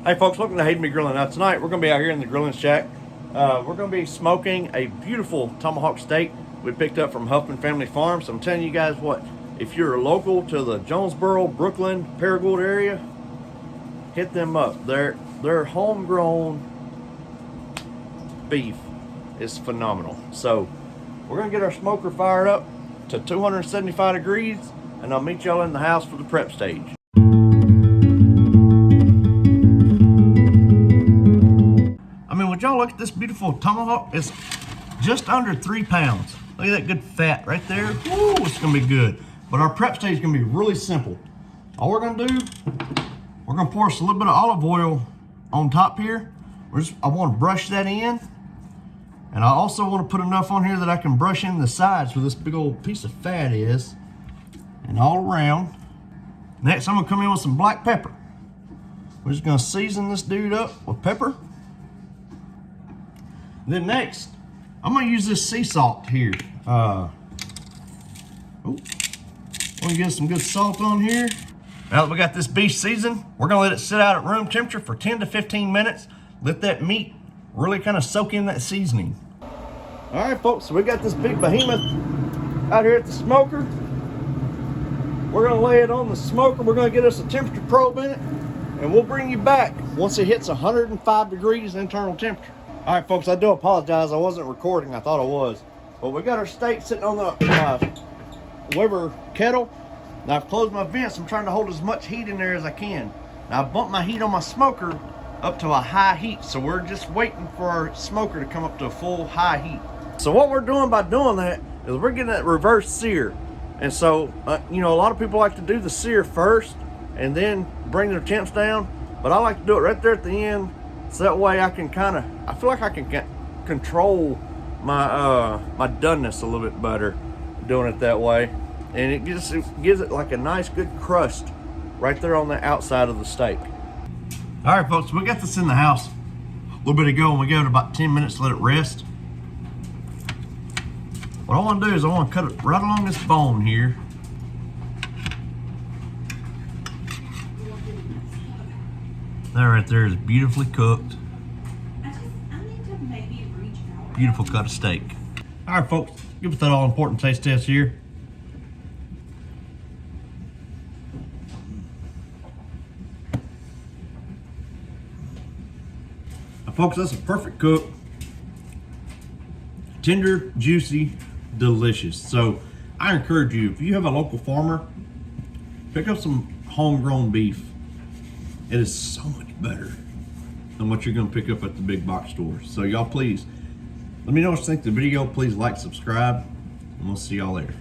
Hey folks, welcome to Hayden Me Grilling. Now tonight we're going to be out here in the grilling shack. We're going to be smoking a beautiful tomahawk steak we picked up from Huffman Family Farms. I'm telling you guys what, if you're local to the Jonesboro, Brooklyn, Paragould area, hit them up. Their homegrown beef is phenomenal. So we're going to get our smoker fired up to 275 degrees and I'll meet y'all in the house for the prep stage. Would y'all look at this beautiful tomahawk? It's just under 3 pounds. Look at that good fat right there. Woo, it's gonna be good. But our prep stage is gonna be really simple. All we're gonna do, we're gonna pour us a little bit of olive oil on top here. I wanna brush that in. And I also wanna put enough on here that I can brush in the sides where this big old piece of fat is. And all around. Next, I'm gonna come in with some black pepper. We're just gonna season this dude up with pepper. Then next, I'm gonna use this sea salt here. I'm gonna get some good salt on here. Now that we got this beef seasoned, we're gonna let it sit out at room temperature for 10 to 15 minutes. Let that meat really kind of soak in that seasoning. All right, folks, so we got this big behemoth out here at the smoker. We're gonna lay it on the smoker. We're gonna get us a temperature probe in it, and we'll bring you back once it hits 105 degrees internal temperature. All right, folks, I do apologize. I wasn't recording. I thought I was. But we got our steak sitting on the Weber kettle. Now, I've closed my vents. I'm trying to hold as much heat in there as I can. Now, I bumped my heat on my smoker up to a high heat. So we're just waiting for our smoker to come up to a full high heat. So what we're doing by doing that is we're getting that reverse sear. And so, you know, a lot of people like to do the sear first and then bring their temps down. But I like to do it right there at the end. So that way I can I feel like I can control my my doneness a little bit better doing it that way. And it gives it like a nice good crust right there on the outside of the steak. All right, folks, we got this in the house a little bit ago and we gave it about 10 minutes to let it rest. What I want to do is I want to cut it right along this bone here. That right there is beautifully cooked. Beautiful cut of steak. All right, folks, give us that all-important taste test here. Now, folks, that's a perfect cook. Tender, juicy, delicious. So I encourage you, if you have a local farmer, pick up some homegrown beef. It is so much better than what you're gonna pick up at the big box stores. So y'all please, let me know what you think of the video. Please like, subscribe, and we'll see y'all later.